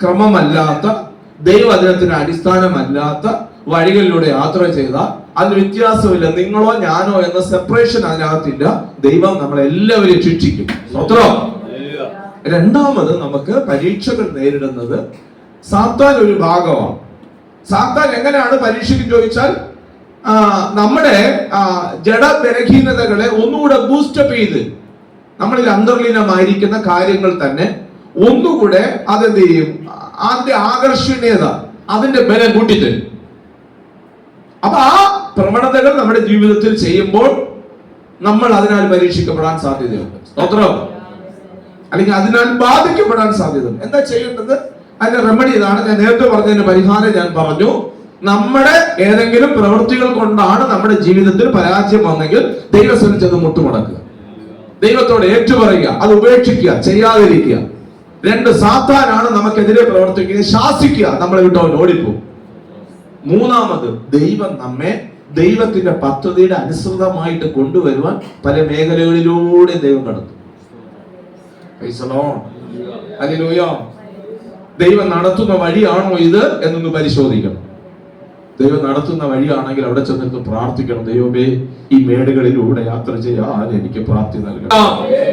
ക്രമമല്ലാത്ത, ദൈവവചനത്തിന് അടിസ്ഥാനമല്ലാത്ത വഴികളിലൂടെ യാത്ര ചെയ്താൽ അതിന് വ്യത്യാസമില്ല. നിങ്ങളോ ഞാനോ എന്ന സെപ്പറേഷൻ അതിനകത്തില്ല. ദൈവം നമ്മളെല്ലാവരെയും ശിക്ഷിക്കും. സ്വത്രം. രണ്ടാമത്, നമുക്ക് പരീക്ഷകൾ നേരിടുന്നത് സാത്താൻ ഒരു ഭാഗമാണ്. സാത്താൻ എങ്ങനെയാണ് പരീക്ഷയ്ക്ക് ചോദിച്ചാൽ, നമ്മുടെ ജഡബലഹീനതകളെ ഒന്നുകൂടെ ബൂസ്റ്റപ്പ് ചെയ്ത് നമ്മളിൽ അന്തർലീനമായിരിക്കുന്ന കാര്യങ്ങൾ തന്നെ ഒന്നുകൂടെ അതെന്ത് ചെയ്യും? അതിന്റെ ആകർഷണീയത, അതിന്റെ ബലം കൂട്ടിത്തരും. അപ്പൊ ആ പ്രവണതകൾ നമ്മുടെ ജീവിതത്തിൽ ചെയ്യുമ്പോൾ നമ്മൾ അതിനാൽ പരീക്ഷിക്കപ്പെടാൻ സാധ്യതയുണ്ട്. സ്തോത്രം. അല്ലെങ്കിൽ അതിനാൽ ബാധിക്കപ്പെടാൻ സാധ്യതയുണ്ട്. എന്താ ചെയ്യേണ്ടത്? അതിന്റെ റെമഡി ഇതാണ്. ഞാൻ നേരത്തെ പറഞ്ഞതിന്റെ പരിഹാരം ഞാൻ പറഞ്ഞു. നമ്മുടെ ഏതെങ്കിലും പ്രവൃത്തികൾ കൊണ്ടാണ് നമ്മുടെ ജീവിതത്തിൽ പരാജയം വന്നെങ്കിൽ ദൈവസന്നിധിയിൽ മുട്ടുമടക്കുക, ദൈവത്തോട് ഏറ്റുപറയുക, അത് ഉപേക്ഷിക്കുക, ചെയ്യാതിരിക്കുക. രണ്ട്, സാത്താനാണ് നമുക്കെതിരെ പ്രവർത്തിക്കുന്നത്, ശാസിക്കുക, നമ്മളെ വിട്ടവൻ ഓടിപ്പോകും. മൂന്നാമത്, ദൈവം നമ്മെ ദൈവത്തിന്റെ പദ്ധതിയുടെ അനുസൃതമായിട്ട് കൊണ്ടുവരുവാൻ പല മേഖലകളിലൂടെ ദൈവം നടത്തും. ഹല്ലേലൂയ. ദൈവം നടത്തുന്ന വഴിയാണോ ഇത് എന്നൊന്ന് പരിശോധിക്കണം. ദൈവം നടത്തുന്ന വഴിയാണെങ്കിൽ അവിടെ ചെന്നിട്ട് പ്രാർത്ഥിക്കണം, ദൈവമേ ഈ മേടുകളിലൂടെ യാത്ര ചെയ്യാൻ എനിക്ക് പ്രാപ്തി നൽകണം.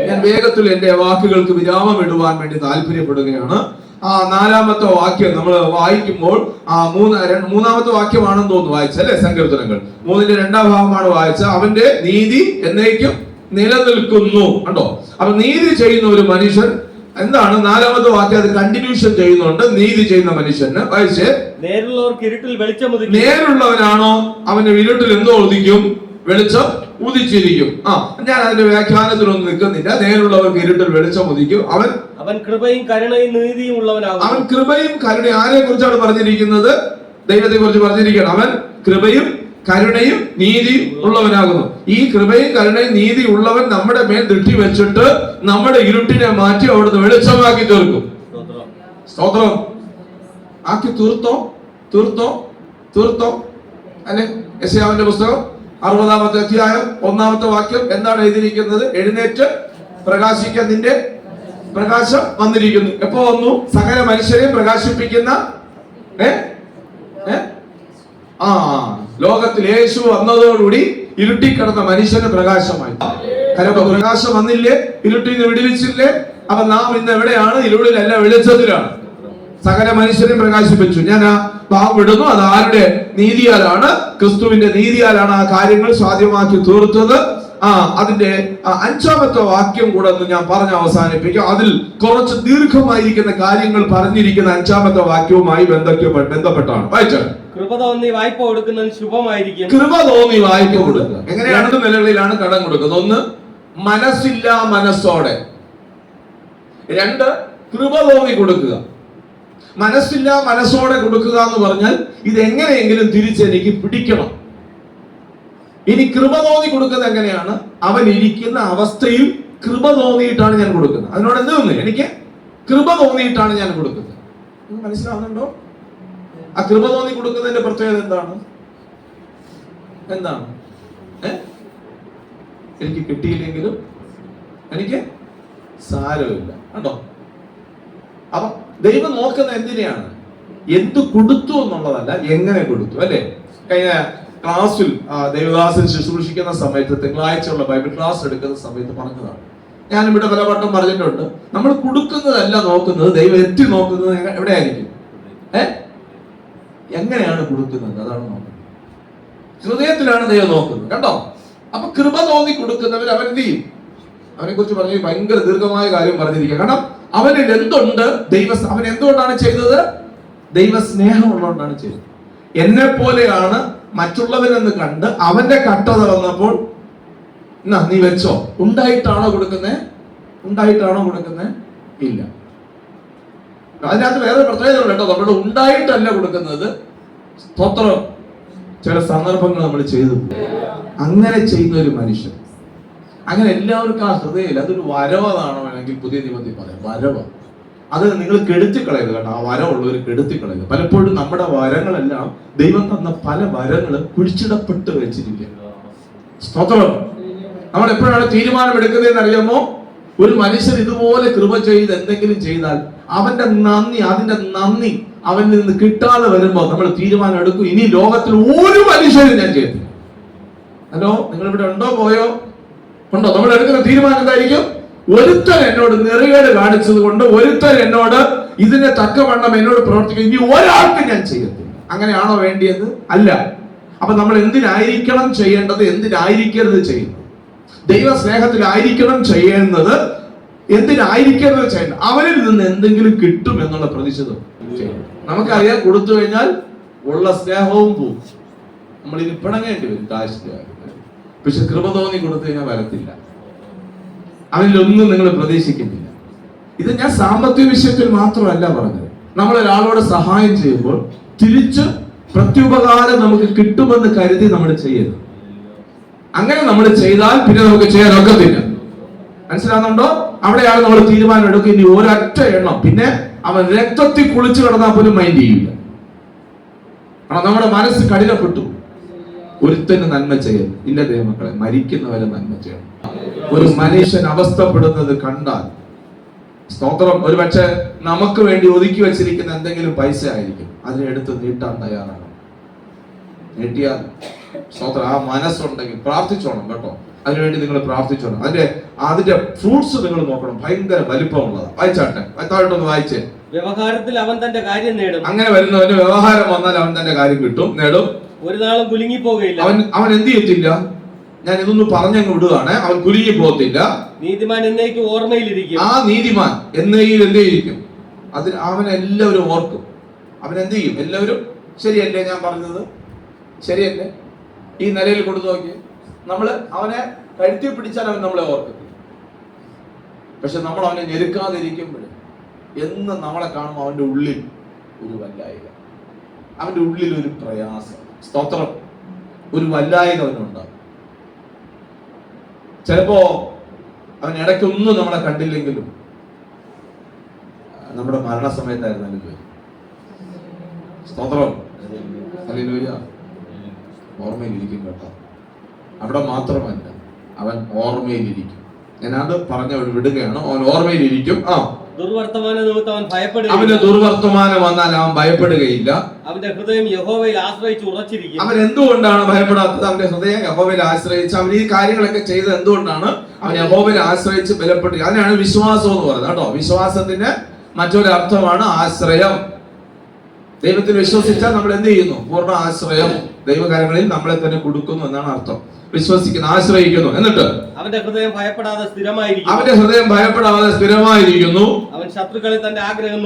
ഞാൻ വേഗത്തിൽ എന്റെ വാക്കുകൾക്ക് വിരാമം ഇടുവാൻ വേണ്ടി താല്പര്യപ്പെടുകയാണ്. നാലാമത്തെ വാക്യം നമ്മൾ വായിക്കുമ്പോൾ മൂന്നാമത്തെ വാക്യമാണെന്ന് തോന്നുന്നു വായിച്ചല്ലേ? സങ്കീർത്തനങ്ങൾ 3-ന്റെ 2-ാം ഭാഗമാണ് വായിച്ച. അവന്റെ നീതി എന്നേക്കും നിലനിൽക്കുന്നു. കണ്ടോ? അപ്പൊ നീതി ചെയ്യുന്ന ഒരു മനുഷ്യൻ എന്താണ്? നാലാമത്തെ വാക്യം അത് കണ്ടിന്യൂഷൻ ചെയ്യുന്നുണ്ട്. നീതി ചെയ്യുന്ന മനുഷ്യന് വായിച്ച്, നേരുള്ളവർക്ക് ഇരുട്ടിൽ വെളിച്ചം ഉദിക്കും. നേരുള്ളവനാണോ അവന്റെ ഇരുട്ടിൽ എന്തോ ഉദിക്കും? വെളിച്ചം ഉദിച്ചിരിക്കും. ഞാൻ അതിന്റെ വ്യാഖ്യാനത്തിലൊന്നും നിൽക്കുന്നില്ല. നേരുള്ളവർക്ക് ഇരുട്ടിൽ വെളിച്ചം ഉദിക്കും. അവൻ കൃപയും കരുണയും നീതിയും ഉള്ളവനാകും. അവൻ കൃപയും കരുണയും ആരെ കുറിച്ചാണ് പറഞ്ഞിരിക്കുന്നത്? ദൈവത്തെ കുറിച്ച് പറഞ്ഞിരിക്കുകയാണ്. അവൻ കൃപയും കരുണയും നീതിയും ഉള്ളവനാകുന്നു. ഈ കൃപയും കരുണയും നീതി ഉള്ളവൻ നമ്മുടെ മേൽ ദൃഷ്ടി വെച്ചിട്ട് നമ്മുടെ ഇരുട്ടിനെ മാറ്റി അവിടുന്ന് വെളിച്ചമാക്കി തീർക്കും. സ്തോത്രം. ആക്കി തീർത്തോ തീർത്തോ തീർത്തോ അല്ലെ? യെശയ്യാവിന്റെ പുസ്തകം 60-ാമത്തെ അധ്യായം 1-ാമത്തെ വാക്യം എന്താണ് എഴുതിയിരിക്കുന്നത്? എഴുന്നേറ്റ് പ്രകാശിക്കാൻ, നിന്റെ പ്രകാശം വന്നിരിക്കുന്നു. എപ്പോ വന്നു? സകല മനുഷ്യരെയും പ്രകാശിപ്പിക്കുന്ന ലോകത്തിൽ യേശു വന്നതോടുകൂടി ഇരുട്ടിക്കിടന്ന മനുഷ്യന് പ്രകാശമായി. പ്രകാശം വന്നില്ലേ? ഇരുട്ടിന്ന് വിടുവിച്ചില്ലേ? അപ്പൊ നാം ഇന്ന് എവിടെയാണ്? ഇരുളിലല്ല, വെളിച്ചത്തിലാണ്. സകല മനുഷ്യരെയും പ്രകാശിപ്പിച്ചു. ഞാൻ ആ ഭാവം വിടുന്നു. അത് ആരുടെ നീതിയാലാണ്? ക്രിസ്തുവിന്റെ നീതിയാലാണ് ആ കാര്യങ്ങൾ സാധ്യമാക്കി തീർത്തത്. അതിന്റെ 5-ാമത്തെ വാക്യം കൂടെ ഒന്ന് ഞാൻ പറഞ്ഞ് അവസാനിപ്പിക്കാം. അതിൽ കുറച്ച് ദീർഘമായിരിക്കുന്ന കാര്യങ്ങൾ പറഞ്ഞിരിക്കുന്ന 5-ാമത്തെ വാക്യവുമായി ബന്ധപ്പെട്ടാണ്. വായിച്ചാൽ കൃപ തോന്നി വായ്പ കൊടുക്കുന്നത് ശുഭമായിരിക്കും. കൃപ തോന്നി വായ്പ കൊടുക്കുക. എങ്ങനെയാണ്? 2 നിലകളിലാണ് കടം കൊടുക്കുന്നത്. ഒന്ന്, മനസ്സില്ലാ മനസ്സോടെ. 2, കൃപ തോന്നി കൊടുക്കുക. മനസ്സില്ലാ മനസ്സോടെ കൊടുക്കുക എന്ന് പറഞ്ഞാൽ ഇത് എങ്ങനെയെങ്കിലും തിരിച്ചെനിക്ക് പിടിക്കണം. ഇനി കൃപ തോന്നി കൊടുക്കുന്നത് എങ്ങനെയാണ്? അവൻ ഇരിക്കുന്ന അവസ്ഥയിൽ കൃപ തോന്നിയിട്ടാണ് ഞാൻ കൊടുക്കുന്നത്. അതിനോട് എന്ത് തോന്നി? എനിക്ക് കൃപ തോന്നിയിട്ടാണ് ഞാൻ കൊടുക്കുന്നത്. മനസ്സിലാവുന്നുണ്ടോ? ആ കൃപ തോന്നി കൊടുക്കുന്നതിന്റെ പ്രത്യേകത എന്താണ്? എനിക്ക് കിട്ടിയില്ലെങ്കിലും എനിക്ക് സാരമില്ല, കണ്ടോ? അപ്പൊ ദൈവം നോക്കുന്നത് എന്തിനെയാണ്? എന്ത് കൊടുത്തു എന്നുള്ളതല്ല, എങ്ങനെ കൊടുത്തു, അല്ലെ? കഴിഞ്ഞ ക്ലാസ്സിൽ ദേവദാസൻ ശുശ്രൂഷിക്കുന്ന സമയത്ത്, തിങ്കളാഴ്ചയുള്ള ബൈബിൾ ക്ലാസ് എടുക്കുന്ന സമയത്ത് പറഞ്ഞതാണ്. ഞാനിവിടെ പലവട്ടം പറഞ്ഞിട്ടുണ്ട്. നമ്മൾ കൊടുക്കുന്നതല്ല നോക്കുന്നത്, ദൈവം എത്തി നോക്കുന്നത് എവിടെയായിരിക്കും? എങ്ങനെയാണ് കൊടുക്കുന്നത്? അതാണ് നോക്കുന്നത്. ഹൃദയത്തിലാണ് ദൈവം നോക്കുന്നത്, കണ്ടോ? അപ്പൊ കൃപ തോന്നി കൊടുക്കുന്നവർ അവൻ എന്ത് ചെയ്യും? അവനെ കുറിച്ച് പറഞ്ഞ ഭയങ്കര ദീർഘമായ കാര്യം പറഞ്ഞിരിക്കുക. കാരണം അവനിൽ എന്തുണ്ട്? അവൻ എന്തുകൊണ്ടാണ് ചെയ്തത്? ദൈവസ്നേഹം ഉള്ളതുകൊണ്ടാണ് ചെയ്തത്. എന്നെ പോലെയാണ് മറ്റുള്ളവരെന്ന് കണ്ട് അവന്റെ കട്ടത വന്നപ്പോൾ നീ വെച്ചോ. ഉണ്ടായിട്ടാണോ കൊടുക്കുന്നേ? ഉണ്ടായിട്ടാണോ കൊടുക്കുന്നേ? ഇല്ല. അതിനകത്ത് വേറെ പ്രത്യേകത ഉണ്ട് കേട്ടോ. നമ്മൾ ഉണ്ടായിട്ടല്ല കൊടുക്കുന്നത്. സ്തോത്രം. ചില സന്ദർഭങ്ങൾ നമ്മൾ ചെയ്തു. അങ്ങനെ ചെയ്യുന്ന ഒരു മനുഷ്യൻ, അങ്ങനെ എല്ലാവർക്കും ആ ഹൃദയമില്ല. അതൊരു വരവതാണോ വേണമെങ്കിൽ പുതിയ നിയമത്തിൽ പറയാം. വരവ. അത് നിങ്ങൾ കെടുത്തിക്കളയരുത് കേട്ടോ. ആ വരവുള്ളവർ കെടുത്തിക്കളയരുത്. പലപ്പോഴും നമ്മുടെ വരങ്ങളെല്ലാം ദൈവം തന്ന പല വരങ്ങളും കുഴിച്ചിടപ്പെട്ട് വെച്ചിരിക്കുക. സ്തോത്രം. നമ്മൾ എപ്പോഴാണ് തീരുമാനം എടുക്കുന്നതെന്ന് അറിയാമോ? ഒരു മനുഷ്യൻ ഇതുപോലെ കൃപ ചെയ്ത് എന്തെങ്കിലും ചെയ്താൽ അതിന്റെ നന്ദി അവനിൽ നിന്ന് കിട്ടാതെ വരുമ്പോൾ നമ്മൾ തീരുമാനം എടുക്കും, ഇനി ലോകത്തിൽ ഒരു മനുഷ്യനും ഞാൻ ചെയ്തില്ല. ഹലോ, നിങ്ങൾ ഇവിടെ ഉണ്ടോ? പോയോ? ഉണ്ടോ? നമ്മൾ എടുക്കുന്ന തീരുമാനം എന്തായിരിക്കും? ഒരുത്തൻ എന്നോട് നെറികേട് കാണിച്ചത് കൊണ്ട്, ഒരുത്തൻ എന്നോട് ഇതിനെ തക്കവണ്ണം എന്നോട് പ്രവർത്തിക്കും, ഇനി ഒരാൾക്ക് ഞാൻ ചെയ്യത്തില്ല. അങ്ങനെയാണോ വേണ്ടിയത്? അല്ല. അപ്പൊ നമ്മൾ എന്തിനായിരിക്കണം ചെയ്യേണ്ടത്? എന്തിനായിരിക്കരുത് ചെയ്യുന്നത്? ദൈവ സ്നേഹത്തിലായിരിക്കണം ചെയ്യുന്നത്. എന്തിനായിരിക്കരുത് ചെയ്യേണ്ടത്? അവനിൽ നിന്ന് എന്തെങ്കിലും കിട്ടും എന്നുള്ള പ്രതിഷേധം ചെയ്യണം. നമുക്കറിയാം, കൊടുത്തു കഴിഞ്ഞാൽ ഉള്ള സ്നേഹവും പോകും. നമ്മൾ ഇനി പിണങ്ങേണ്ടി വരും കാശിന്റെ കാര്യം. പക്ഷെ കൃപ തോന്നി കൊടുത്തു കഴിഞ്ഞാൽ വരത്തില്ല. അവനിലൊന്നും നിങ്ങൾ പ്രതീക്ഷിക്കുന്നില്ല. ഇത് ഞാൻ സാമ്പത്തിക വിഷയത്തിൽ മാത്രമല്ല പറഞ്ഞത്. നമ്മൾ ഒരാളോട് സഹായം ചെയ്യുമ്പോൾ തിരിച്ച് പ്രത്യുപകാരം നമുക്ക് കിട്ടുമെന്ന് കരുതി നമ്മൾ ചെയ്യരുത്. അങ്ങനെ നമ്മൾ ചെയ്താൽ പിന്നെ നമുക്ക് ചെയ്യാൻ ഒക്കത്തില്ല. മനസ്സിലാകുന്നുണ്ടോ? അവിടെയാണ് നമ്മൾ തീരുമാനം എടുക്കുക, ഇനി ഒരൊറ്റ എണ്ണം. പിന്നെ അവൻ രക്തത്തിൽ കുളിച്ചു കിടന്നാൽ പോലും മൈൻഡ് ചെയ്യില്ല. കാരണം നമ്മുടെ മനസ്സ് കഠിനപ്പെട്ടു. ഒരുത്തന് നന്മ ചെയ്യരുത്. ഇല്ല ദൈവമക്കളെ, മരിക്കുന്നവരെ നന്മ ചെയ്യണം. ഒരു മനുഷ്യൻ അവസ്ഥപ്പെടുന്നത് കണ്ടാൽ, സ്തോത്രം, ഒരു പക്ഷെ നമുക്ക് വേണ്ടി ഒതുക്കി വെച്ചിരിക്കുന്ന എന്തെങ്കിലും പൈസ ആയിരിക്കും, അതിനെടുത്ത് നീട്ടാൻ തയ്യാറാണ്. നീട്ടിയാൽ സ്തോത്രം, ആ മനസ്സുണ്ടെങ്കിൽ പ്രാർത്ഥിച്ചോണം കേട്ടോ. അതിനുവേണ്ടി നിങ്ങൾ പ്രാർത്ഥിച്ചോണം. അതിന്റെ ഫ്രൂട്ട്സ് നിങ്ങൾ നോക്കണം. ഭയങ്കര വലിപ്പമുള്ളതാണ്. വായിച്ചാട്ടെ, താഴോട്ടൊന്ന് വായിച്ചേ. വ്യവഹാരത്തിൽ അവൻ തന്റെ കാര്യം നേടും. അങ്ങനെ വരുന്നവന് വ്യവഹാരം വന്നാൽ അവൻ തന്റെ കാര്യം കിട്ടും, നേടും. ഒരു നാളും കുലുങ്ങി പോകയില്ല. അവൻ എന്ത് ചെയ്യത്തില്ല? ഞാൻ ഇതൊന്ന് പറഞ്ഞങ്ങ് വിടുകയാണ്. അവൻ കുലുങ്ങി പോകത്തില്ല. നീതിമാൻ എന്നേക്കും ഓർമ്മയിലിരിക്കും. ആ നീതിമാൻ എന്നേക്കും എന്തേയിരിക്കും? അതിൽ അവൻ എല്ലാവരും ഓർക്കും. അവൻ എന്ത് ചെയ്യും? എല്ലാവരും ശരിയല്ലേ ഞാൻ പറഞ്ഞത്? ശരിയല്ലേ? ഈ നിലയിൽ കൊടുത്തു നോക്കി. നമ്മള് അവനെ കഴുത്തി പിടിച്ചാൽ അവൻ നമ്മളെ ഓർക്കും. പക്ഷെ നമ്മൾ അവനെ ഞെരുക്കാതിരിക്കുമ്പോൾ എന്ന് നമ്മളെ കാണുമ്പോൾ അവന്റെ ഉള്ളിൽ ഒരു വല്ലായിക, അവന്റെ ഉള്ളിൽ ഒരു പ്രയാസം. സ്തോത്രം. ഒരു വല്ലായ്ക അവനുണ്ടാകും. ചിലപ്പോ അവൻ ഇടയ്ക്കൊന്നും നമ്മളെ കണ്ടില്ലെങ്കിലും നമ്മുടെ മരണസമയത്തായിരുന്നാലും സ്തോത്രം, ഹല്ലേലൂയ, ഓർമ്മയിലിരിക്കും കേട്ടോ. അവിടെ മാത്രമല്ല, അവൻ ഓർമ്മയിലിരിക്കും. ഞാൻ അത് പറഞ്ഞ വിടുകയാണ്. അവൻ ഓർമ്മയിലിരിക്കും. ദുർവർത്തമാന നിമിത്തം അവൻ ഭയപ്പെടുകയില്ല. അവന് ദുർവർത്തമാനം വന്നാൽ അവൻ ഭയപ്പെടുകയില്ല. അവന്റെ ഹൃദയം യഹോവയിൽ ആശ്രയിച്ച് ഉറച്ചിരിക്കും. അവൻ എന്തുകൊണ്ടാണ് ഭയപ്പെടാത്തത്? അവന്റെ ഹൃദയം യഹോവയിൽ ആശ്രയിച്ച് അവൻ ഈ കാര്യങ്ങളൊക്കെ ചെയ്തത് എന്തുകൊണ്ടാണ്? അവൻ യഹോവയിൽ ആശ്രയിച്ച് ബലപ്പെട്ടു. അതിനാണ് വിശ്വാസം എന്ന് പറയുന്നത് കേട്ടോ. വിശ്വാസത്തിന് മറ്റൊരർത്ഥമാണ് ആശ്രയം. ദൈവത്തിൽ വിശ്വസിച്ചാൽ നമ്മൾ എന്ത് ചെയ്യുന്നു? പൂർണ്ണ ആശ്രയം. ദൈവകാര്യങ്ങളിൽ നമ്മളെ തന്നെ കൊടുക്കുന്നു എന്നാണ് അർത്ഥം. വിശ്വസിക്കുന്നു, ആശ്രയിക്കുന്നു. എന്നിട്ട് അവന്റെ ഹൃദയം ഭയപ്പെടാതെ സ്ഥിരമായിരിക്കും. അവന്റെ ഹൃദയം ഭയപ്പെടാതെ സ്ഥിരമായിരിക്കുന്നു. അവൻ ശത്രുക്കളിൽ തന്റെ ആഗ്രഹം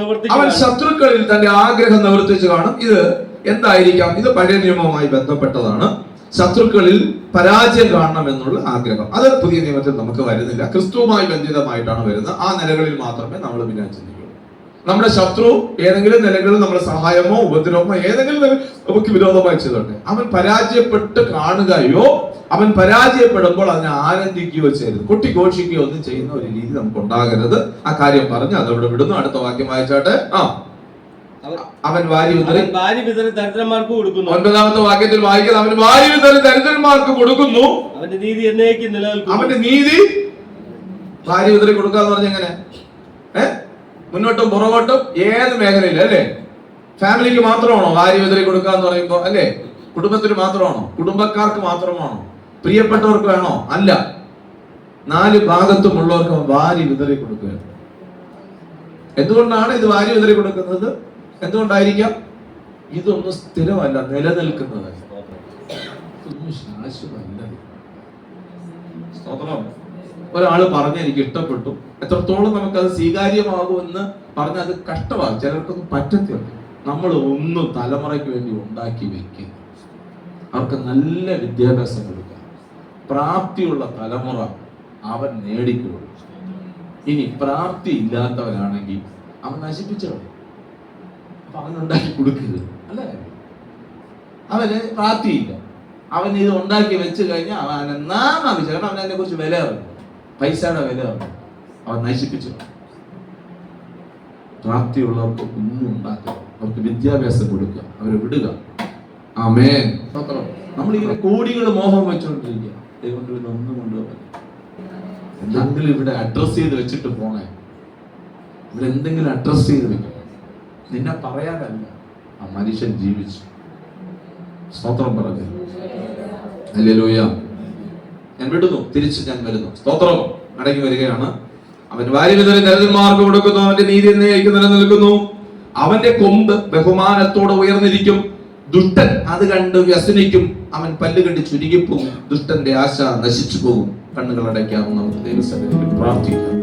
നിവർത്തിച്ചു കാണും. ഇത് എന്തായിരിക്കാം? ഇത് പഴയ നിയമവുമായി ബന്ധപ്പെട്ടതാണ്. ശത്രുക്കളിൽ പരാജയം കാണണം എന്നുള്ള ആഗ്രഹം. അത് പുതിയ നിയമത്തിൽ നമുക്ക് വരുന്നില്ല. ക്രിസ്തുവുമായി ബന്ധിതമായിട്ടാണ് വരുന്നത്. ആ നിലകളിൽ മാത്രമേ നമ്മൾ പിന്നെ ചിന്തിക്കൂ. നമ്മുടെ ശത്രു ഏതെങ്കിലും നിലകളിൽ നമ്മുടെ സഹായമോ ഉപദ്രവമോ ഏതെങ്കിലും നമുക്ക് വിരോധമായി ചെയ്തോട്ടെ, അവൻ പരാജയപ്പെട്ട് കാണുകയോ അവൻ പരാജയപ്പെടുമ്പോൾ അതിനെ ആനന്ദിക്കുകയോ ചെയ്യരുത്. കൊട്ടിഘോഷിക്കുകയോ ഒന്നും ചെയ്യുന്ന ഒരു രീതി നമുക്ക് ഉണ്ടാകരുത്. ആ കാര്യം പറഞ്ഞ് അതവിടെ വിടുന്നു. അടുത്ത വാക്യം വായിച്ചാട്ടെ. അവൻ വാരി വിതറി ദരിദ്രന്മാർക്ക് കൊടുക്കുന്നു. 9ാമത്തെ വാക്യത്തിൽ വായിക്കുന്നത് അവൻ വാരി വിതറി ദരിദ്രന്മാർക്ക് കൊടുക്കുന്നു. അവന്റെ നീതി എന്നേക്കും നിലനിൽക്കും. അവന്റെ നീതി വാരി വിതറി കൊടുക്കാന്ന് പറഞ്ഞ എങ്ങനെ? മുന്നോട്ടും പുറകോട്ടും ഏത് മേഖലയിലും അല്ലേ? ഫാമിലിക്ക് മാത്രമാണോ വാരി വിതറി കൊടുക്കാന്ന് പറയുമ്പോ? അല്ലേ? കുടുംബത്തിന് മാത്രമാണോ? കുടുംബക്കാർക്ക് മാത്രമാണോ? പ്രിയപ്പെട്ടവർക്ക് വേണോ? അല്ല, 4 ഭാഗത്തുമുള്ളവർക്ക് വാരി വിതറി കൊടുക്കുകയാണ്. എന്തുകൊണ്ടാണ് ഇത് വാരി വിതറി കൊടുക്കുന്നത്? എന്തുകൊണ്ടായിരിക്കാം? ഇതൊന്നും സ്ഥിരമല്ല, നിലനിൽക്കുന്നത്. ഇതൊന്നും ശാശ്വതമല്ല. സ്തോത്രം. ഒരാള് പറഞ്ഞ എനിക്ക് ഇഷ്ടപ്പെട്ടു, എത്രത്തോളം നമുക്കത് സ്വീകാര്യമാകുമെന്ന് പറഞ്ഞാൽ അത് കഷ്ടമാകും. ചിലർക്കൊന്നും പറ്റത്തില്ല. നമ്മൾ ഒന്നും തലമുറയ്ക്ക് വേണ്ടി ഉണ്ടാക്കി വെക്കുക, അവർക്ക് നല്ല വിദ്യാഭ്യാസം കൊടുക്കുക, പ്രാപ്തിയുള്ള തലമുറ അവൻ നേടിക്കൊടുക്കും. ഇനി പ്രാപ്തി ഇല്ലാത്തവരാണെങ്കിൽ അവൻ നശിപ്പിച്ചോ, അപ്പൊ അവനുണ്ടാക്കി കൊടുക്കരുത്. അല്ലേ? അവന് പ്രാപ്തിയില്ല, അവൻ ഇത് ഉണ്ടാക്കി വെച്ച് കഴിഞ്ഞാൽ അവൻ കാരണം അവൻ അതിനെ കുറിച്ച് വില അറിയും, പൈസയുടെ വില അറിയും, അവൻ നശിപ്പിച്ചു. പ്രാപ്തിയുള്ളവർക്ക് ഒന്നും ഉണ്ടാക്കുക, അവർക്ക് വിദ്യാഭ്യാസം കൊടുക്കുക, അവരെ വിടുക. ആമേൻ. നമ്മളിങ്ങനെ കോടികൾ മോഹം വെച്ചോണ്ടിരിക്കുക. ദൈവം ഒന്നും കൊണ്ടുപോകാൻ എന്തെങ്കിലും ഇവിടെ അഡ്രസ് ചെയ്ത് വെച്ചിട്ട് പോണേ. ഇവിടെ എന്തെങ്കിലും അഡ്രസ് ചെയ്ത് വെക്കണം. നിന്നെ പറയാനല്ല, ആ മനുഷ്യൻ ജീവിച്ചു. സ്തോത്രം പറഞ്ഞു. ഹല്ലേലൂയ. ഞാൻ വിടുന്നു, തിരിച്ച് ഞാൻ വരുന്നു. സ്തോത്രം. മടങ്ങി വരികയാണ്. അവൻ വാരി വിതറി ദരിദ്രന്മാർക്ക് കൊടുക്കുന്നു. അവന്റെ നീതി എന്നേക്കും നിലനിൽക്കുന്നു. അവന്റെ കൊമ്പ് ബഹുമാനത്തോടെ ഉയർന്നിരിക്കും. ദുഷ്ടൻ അത് കണ്ട് വ്യസനിക്കും. അവൻ പല്ലുകണ്ടി ചുരുങ്ങിപ്പോകും. ദുഷ്ടന്റെ ആശ നശിച്ചു പോകും. കണ്ണുകൾ അടയ്ക്കാമെന്ന് നമുക്ക് ദൈവസന്നിധിയിൽ പ്രാർത്ഥിക്കാം.